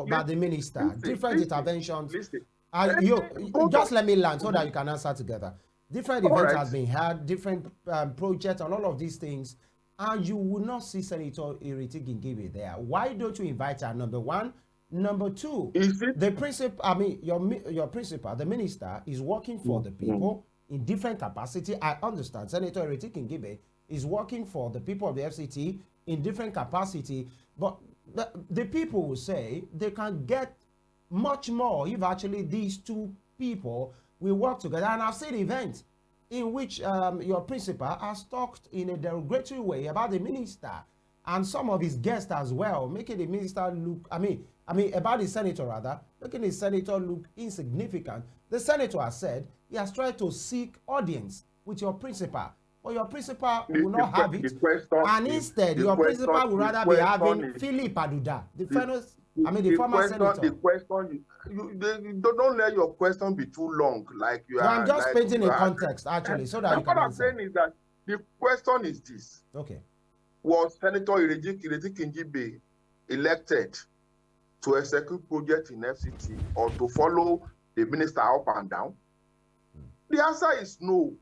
by the minister. Different interventions. Just let me land so that you can answer together. Different events has been held, different projects and all of these things, and you will not see Senator Ireti Kingibe there. Why don't you invite her? Number one. Number two, the principal, your principal, the minister, is working for the people in different capacity. I understand Senator Ireti Kingibe is working for the people of the FCT in different capacity, but the people will say they can get much more if actually these two people will work together. And I've seen events in which your principal has talked in a derogatory way about the minister and some of his guests as well, making the minister look, about the senator rather, making the senator look insignificant. The senator has said he has tried to seek audience with your principal, but your principal will not have it. And instead, your principal would rather be having Philip Aduda, the former senator. The question, don't let your question be too long. Like you are. I'm just painting a context, actually, so that you can answer. What I'm saying is that the question is this. Okay. Was Senator Ireti Kingibe elected to execute project in FCT or to follow the minister up and down? The answer is no.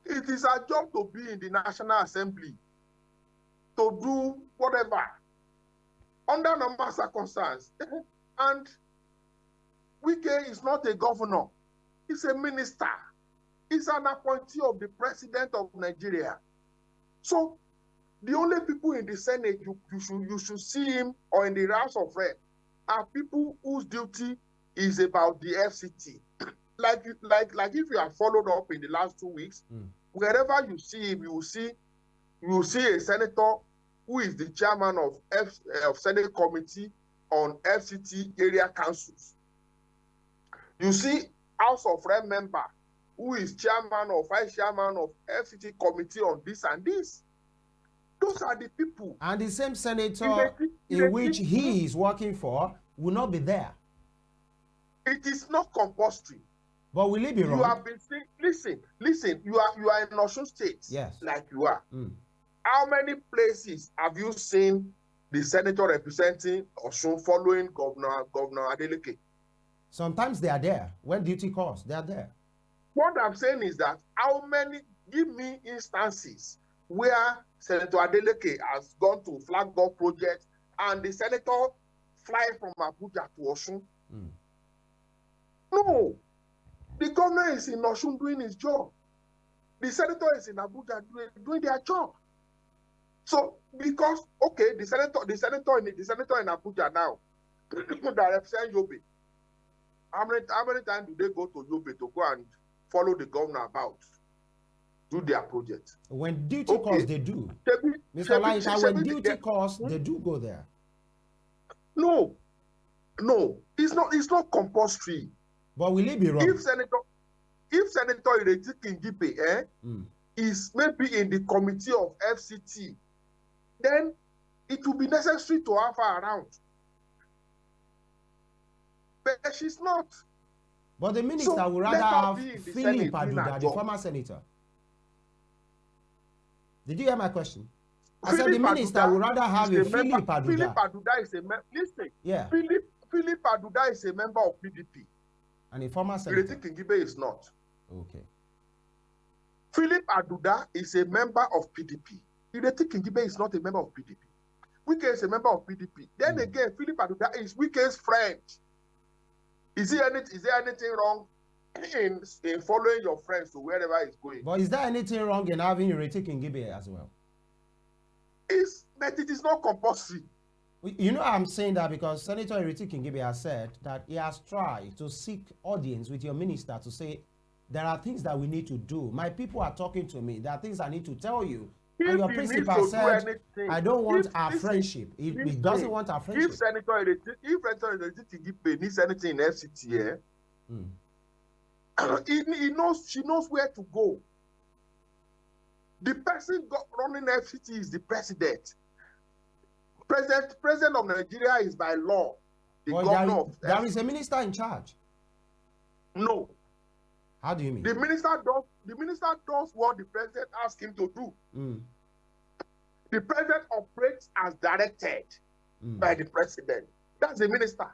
It is our job to be in the National Assembly, to do whatever, under normal circumstances. And Wike is not a governor. He's a minister. He's an appointee of the president of Nigeria. So the only people in the Senate you should see him or in the House of Reps are people whose duty is about the FCT. like if you have followed up in the last 2 weeks, wherever you see him, you will see a senator who is the chairman of Senate Committee on FCT area councils. You see House of Reps member who is chairman or vice chairman of FCT committee on this and this. Those are the people. And the same senator in which he is working for will not be there. It is not compulsory. But will it be wrong? You have been saying, listen, you are in Osun State. Yes. Like you are. How many places have you seen the senator representing Osun following Governor Adeleke? Sometimes they are there. When duty calls, they are there. What I'm saying is that give me instances where Senator Adeleke has gone to flag up project and the senator fly from Abuja to Osun. No. The governor is in Osun doing his job. The senator is in Abuja doing their job. So because the senator in Abuja now that represent Yobe, how many times do they go to Yobe to go and follow the governor about? Do their project. When duty calls, they do. Mr. Olayinka, when duty calls, they do go there. No, it's not compulsory. But will it be wrong? If Senator Ireti Kingibe is maybe in the committee of FCT, then it will be necessary to have her around. But she's not. But the minister would rather have Philip Aduda, the former senator. Did you hear my question? I said the minister would rather have a Philip Aduda. Philip Aduda is a member. Listen. Yeah. Philip Aduda is a member of PDP. And a former senator. Ireti Kingibe is not. Okay. Philip Aduda is a member of PDP. Ireti Kingibe is not a member of PDP. Wike is a member of PDP. Then again, Philip Aduda is Wike's friend. Is there anything wrong in following your friends to wherever it's going. But is there anything wrong in having Ireti Kingibe as well? But it is not compulsory. You know, I'm saying that because Senator Ireti Kingibe has said that he has tried to seek audience with your minister to say, there are things that we need to do. My people are talking to me. There are things I need to tell you. And your principal said, I don't want our friendship. He doesn't want our friendship. If Senator Ireti Kingibe needs anything in FCT, she knows where to go. The person running FCT is the president. President of Nigeria is by law the governor of there is a minister in charge. No. How do you mean? The minister does what the president asks him to do. The president operates as directed by the president. That's the minister.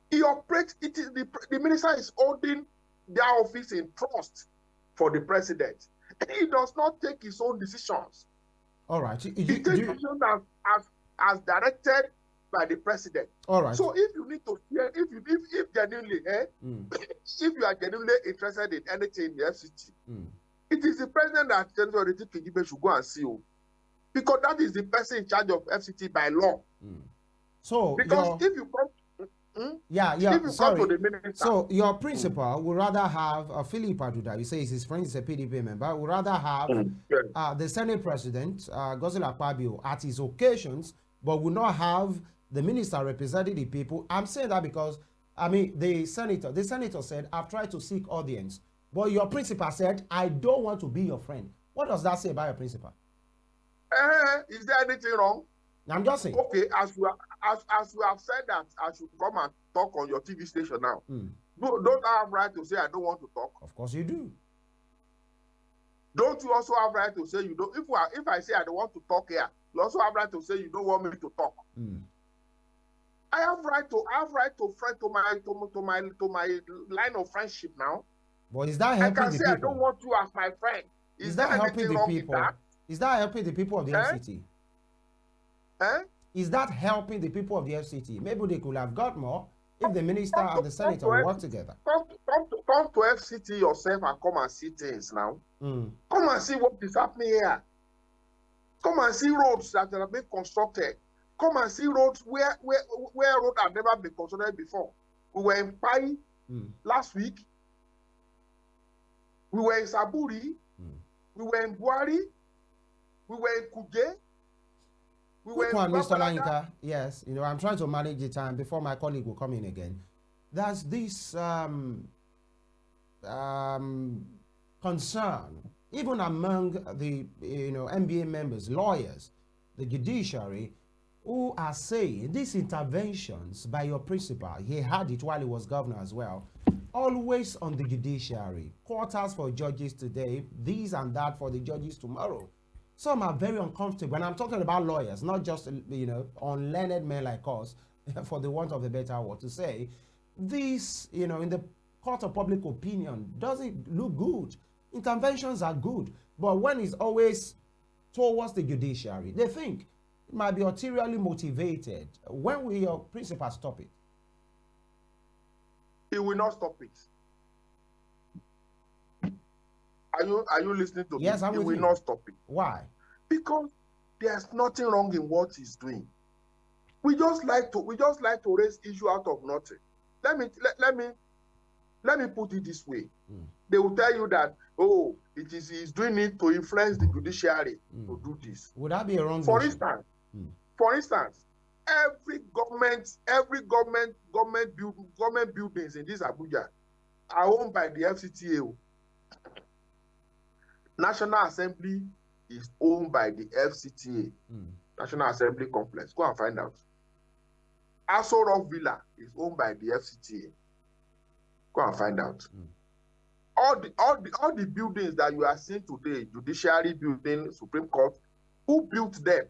He operates. It is the minister is holding their office in trust for the president. He does not take his own decisions. All right. He takes decisions as directed by the president. All right. So if you need to hear, if genuinely, if you are genuinely interested in anything in the FCT, it is the president that Senator Ireti Kingibe should go and see you, because that is the person in charge of FCT by law. So because if you come. So your principal would rather have Philip Aduda, you say he's his friend, he's a PDP member, would rather have the Senate President, Godswill Akpabio, at his occasions, but would not have the minister representing the people. I'm saying that because, I mean, the senator said, I've tried to seek audience, but your principal said, I don't want to be your friend. What does that say about your principal? Is there anything wrong? I'm just saying. Okay, as you have said that I should come and talk on your TV station now. Don't I have right to say I don't want to talk? Of course you do. Don't you also have right to say you don't? If I say I don't want to talk here, you also have right to say you don't want me to talk. I have right to my line of friendship now. But is that helping the people? I can say I don't want you as my friend. Is that helping the people? Is that helping the people of the FCT? Is that helping the people of the FCT? Maybe they could have got more if the minister and the senator work together. Come to FCT yourself and come and see things now. Come and see what is happening here. Come and see roads that are being constructed. Come and see roads where roads have never been constructed before. We were in Pai last week. We were in Saburi. We were in Buari. We were in Kuje. Quick one, Mr. Olayinka. Yes, you know, I'm trying to manage the time before my colleague will come in again. There's this concern, even among the MBA members, lawyers, the judiciary, who are saying these interventions by your principal, he had it while he was governor as well, always on the judiciary, quarters for judges today, this and that for the judges tomorrow. Some are very uncomfortable, and I'm talking about lawyers, not just, unlearned men like us, for the want of a better word to say. This, in the court of public opinion, doesn't look good. Interventions are good, but when it's always towards the judiciary, they think it might be ulteriorly motivated. When will your principal stop it? He will not stop it. Are you listening to me? Yes, I'm with you. He will not stop it. Why? Because there's nothing wrong in what he's doing. We just like to raise issue out of nothing. Let me put it this way. They will tell you that, he's doing it to influence the judiciary to do this. Would that be a wrong For decision? instance, every government buildings in this Abuja are owned by the FCTA. National Assembly is owned by the FCTA, National Assembly Complex. Go and find out. Aso Rock Villa is owned by the FCTA. Go and find out. All the buildings that you are seeing today, Judiciary Building, Supreme Court, who built them?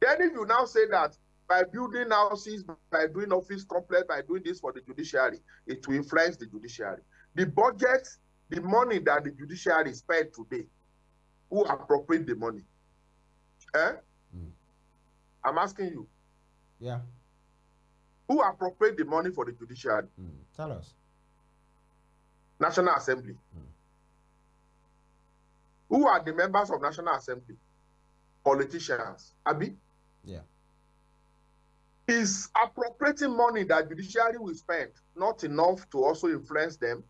Then if you now say that by building houses, by doing office complex, by doing this for the judiciary, it will influence the judiciary. The budget, the money that the judiciary spent today, who appropriate the money? I'm asking you. Yeah. Who appropriate the money for the judiciary? Tell us. National Assembly. Who are the members of National Assembly? Politicians. Abi? Yeah. Is appropriating money that judiciary will spend not enough to also influence them?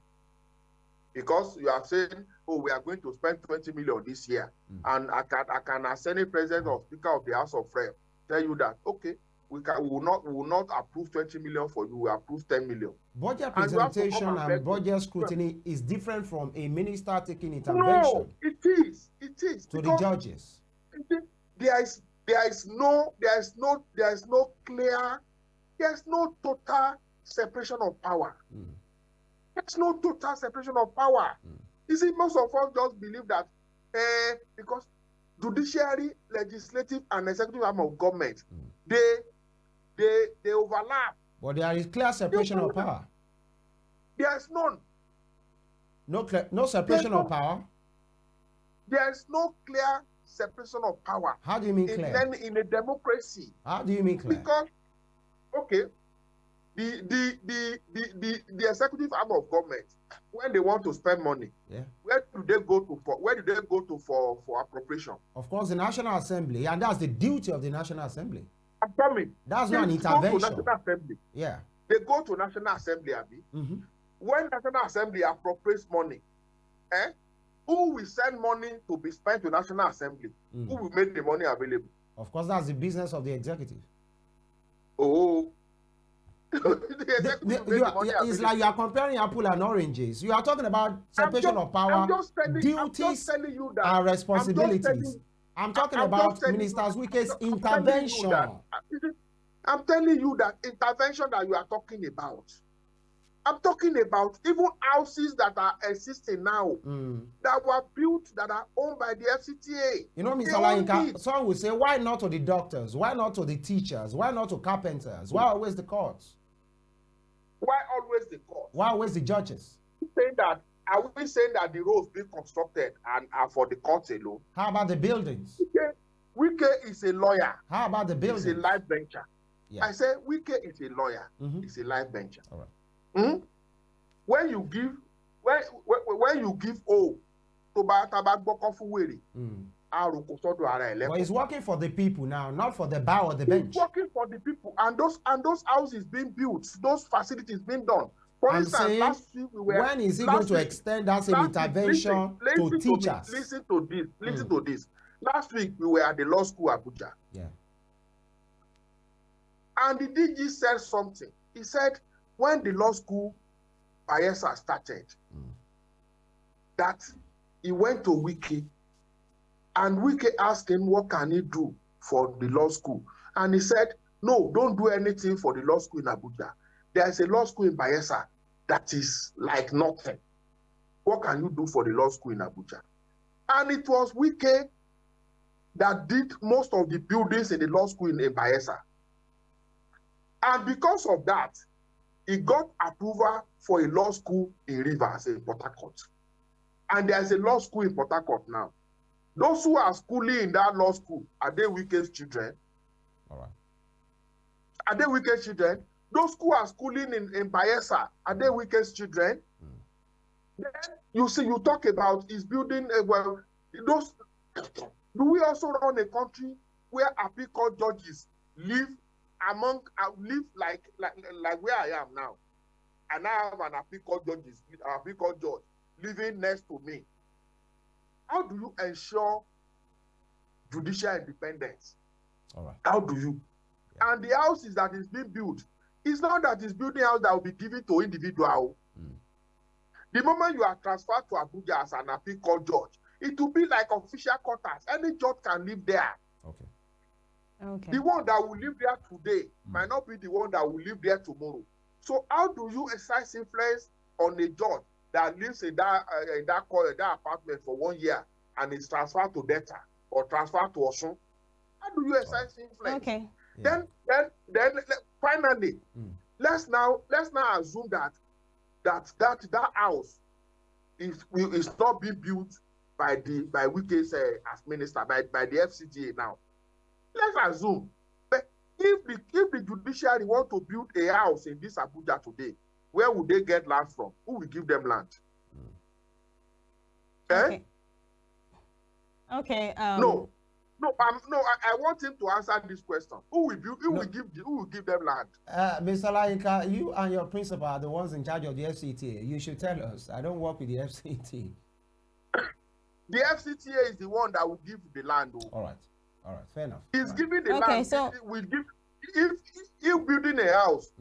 Because you are saying, oh, we are going to spend 20 million this year. And I can as any president or speaker of the House of Rep tell you that, okay, we will not approve 20 million for you, we approve 10 million. Budget presentation and budget scrutiny is different from a minister taking intervention. No, it is. It is. To the judges. There's no total separation of power. There's no total separation of power. You see, most of us just believe that because judiciary, legislative, and executive arm of government, they overlap. But there is clear separation of power. There's none. No separation of power. There's no clear separation of power. How do you mean clear? Then in a democracy. How do you mean clear? Because, okay, the executive arm of government, when they want to spend money, where do they go to for appropriation? Of course, the National Assembly, and that's the duty of the National Assembly. I'm coming. That's not an intervention. Go to National Assembly. Yeah. They go to National Assembly, Abi. When National Assembly appropriates money, who will send money to be spent to National Assembly? Who will make the money available? Of course, that's the business of the executive. Oh. It's like you are comparing apple and oranges. You are talking about separation of power, duties, and responsibilities. I'm talking about Minister Wike's intervention. I'm telling you that intervention that you are talking about. I'm talking about even houses that are existing now, that were built, that are owned by the FCTA. You know, Mr. Olayinka, some will say, why not to the doctors? Why not to the teachers? Why not to carpenters? Why always the courts? Why always the courts? Why always the judges? Are we saying that the roads being constructed and are for the courts alone? How about the buildings? Wike is a lawyer. How about the buildings? He's a life bencher. Yeah. I say Wike is a lawyer. He's a life bencher. All right. When you give to tabak bokofuweri, but he's working for the people now, not for the bar or the bench. He's working for the people, and those houses being built, those facilities being done. For instance, last week when is he going to extend that same intervention to teachers? Listen to this. Last week we were at the law school Abuja. Yeah. And the DG said something. He said when the law school Bayelsa started, that he went to Wike, and Wike asked him what can he do for the law school, and he said, no, don't do anything for the law school in Abuja. There is a law school in Bayelsa that is like nothing. What can you do for the law school in Abuja? And it was Wike that did most of the buildings in the law school in Bayelsa. And because of that, he got approval for a law school in Rivers, in Port Harcourt. And there's a law school in Port Harcourt now. Those who are schooling in that law school, are they Wike's children? All right. Are they Wike's children? Those who are schooling in Bayelsa, are they Wike's children? Then you see, you talk about is building, those. Do we also run a country where appeal court judges live like where I am now? And I have an appeal court judge living next to me. How do you ensure judicial independence? All right. How do you? Yeah. And the houses that is being built, it's not that it's building house that will be given to individual. The moment you are transferred to Abuja as an appeal court judge, it will be like official quarters. Any judge can live there. Okay. The one that will live there today might not be the one that will live there tomorrow. So how do you exercise influence on a judge that lives in that apartment for 1 year and is transferred to Delta or transferred to Osun? How do you exercise influence? Okay. Then finally, let's now assume that house is not being built by Wike's as minister, by the FCTA now. Let's assume, but if the judiciary want to build a house in this Abuja today, where would they get land from? Who will give them land? Okay. Okay. No, I want him to answer this question. Who will give them land? Mr. Olayinka, you and your principal are the ones in charge of the FCT. You should tell us. I don't work with the FCT. The FCTA is the one that will give the land. All right, fair enough. He's giving the okay, land. So Will give if building a house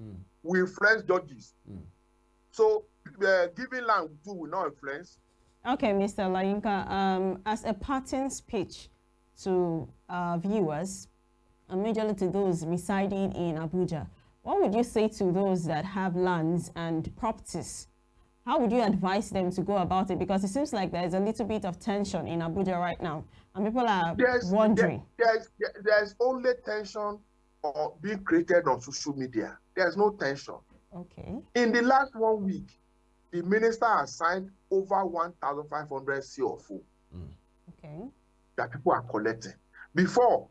will influence judges. So giving land too will not influence. okay, Mr. Olayinka, as a parting speech to viewers, and majorly to those residing in Abuja, what would you say to those that have lands and properties? How would you advise them to go about it? Because it seems like there's a little bit of tension in Abuja right now, and people are wondering. There's only tension being created on social media. There's no tension. Okay. In the last 1 week, the minister has signed over 1,500 CFO Okay. that people are collecting. Before,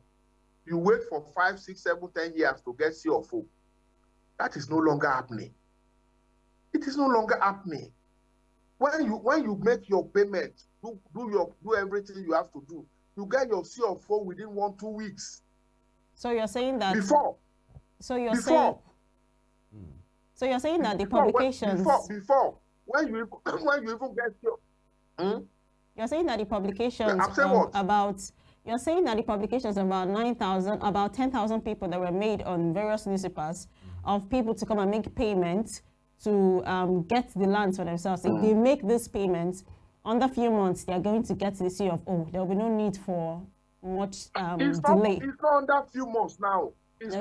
you wait for 5, 6, 7, 10 years to get CFO. That is no longer happening. It is no longer happening. When you make your payment, do everything you have to do, you get your CFO within 1-2 weeks. So you're saying that before. So you're saying that the publications before when you even get your you're saying that the publications you're saying that the publications about 10,000 people that were made on various newspapers of people to come and make payments to get the lands for themselves. If they make this payment, under a few months, they are going to get to the CFO. There will be no need for much delay. It's not under a few months now. It's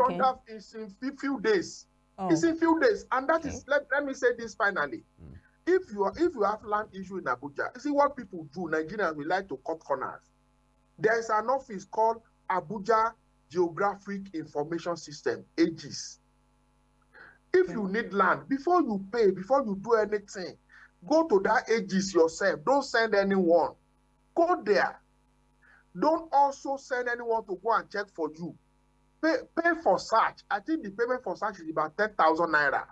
in few days. Oh. It's in few days. And that is, let me say this finally. If you have land issue in Abuja, you see what people do, Nigerians, we like to cut corners. There is an office called Abuja Geographic Information System, AGIS. If you need land, before you pay, before you do anything, go to that AGIS yourself. Don't send anyone. Go there. Don't also send anyone to go and check for you. Pay for search. I think the payment for search is about 10,000 naira.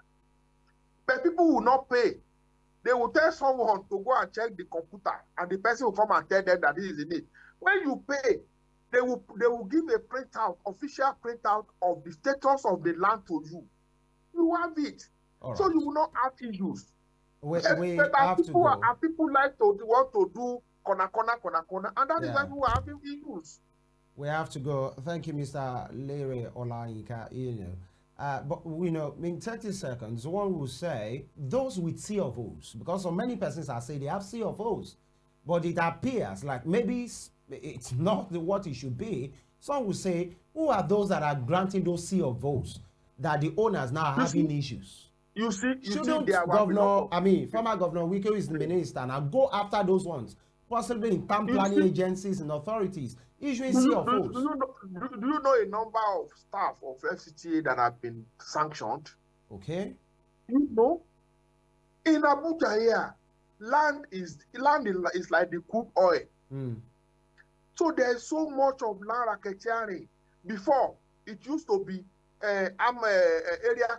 But people will not pay. They will tell someone to go and check the computer, and the person will come and tell them that this is in it. When you pay, they will give a printout, official printout of the status of the land to you. You have it. Right. So you will not have issues. People like to want to do corner, and that is why we are having issues. We have to go. Thank you, Mr. Lere Olayinka. But in 30 seconds, one will say those with CFOs, because so many persons are saying they have CFOs, but it appears like maybe it's not what it should be. Some will say, who are those that are granting those CFOs that the owners now are having issues? Shouldn't former Governor Wike is the minister, and go after those ones, possibly in town planning agencies and authorities, issuing CFOs. Do you know a number of staff of FCTA that have been sanctioned? Okay. You know, in Abuja here, land is like the crude oil. So there's so much of land racketeering. Before, it used to be area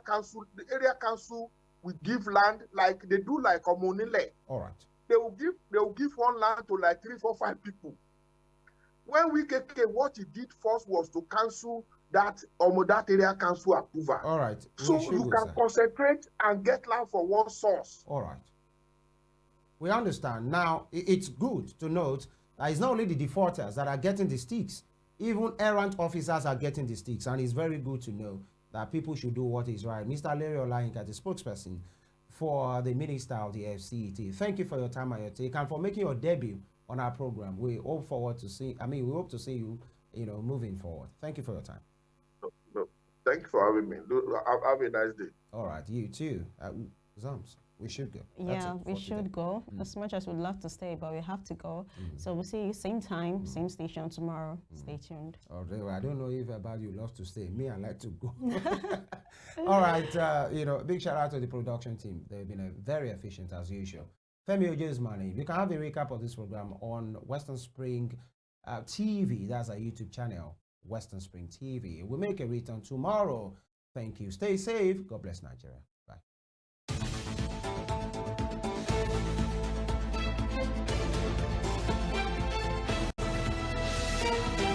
council. The area council will give land like they do like a MONING. All right. They will give one land to like 3, 4, 5 people. When Wike came, what he did first was to cancel that area council approval. All right. So you can concentrate and get land for one source. All right. We understand. Now, it's good to note that it's not only the defaulters that are getting the sticks. Even errant officers are getting the sticks. And it's very good to know that people should do what is right. Mr. Lere Olayinka, the spokesperson for the minister of the FCT. Thank you for your time and your take and for making your debut on our program. We hope to see you, moving forward. Thank you for your time. No. Thank you for having me. Have a nice day. All right, you too. Uzoms, we should go. Yeah, we should go. As much as we'd love to stay, but we have to go. So we'll see you same time, same station tomorrow. Stay tuned. I don't know if about you love to stay. Me, I like to go. All right, big shout out to the production team. They've been very efficient as usual. Femi Oje's money. You can have a recap of this program on Western Spring TV. That's our YouTube channel, Western Spring TV. We'll make a return tomorrow. Thank you. Stay safe. God bless Nigeria. Bye. you.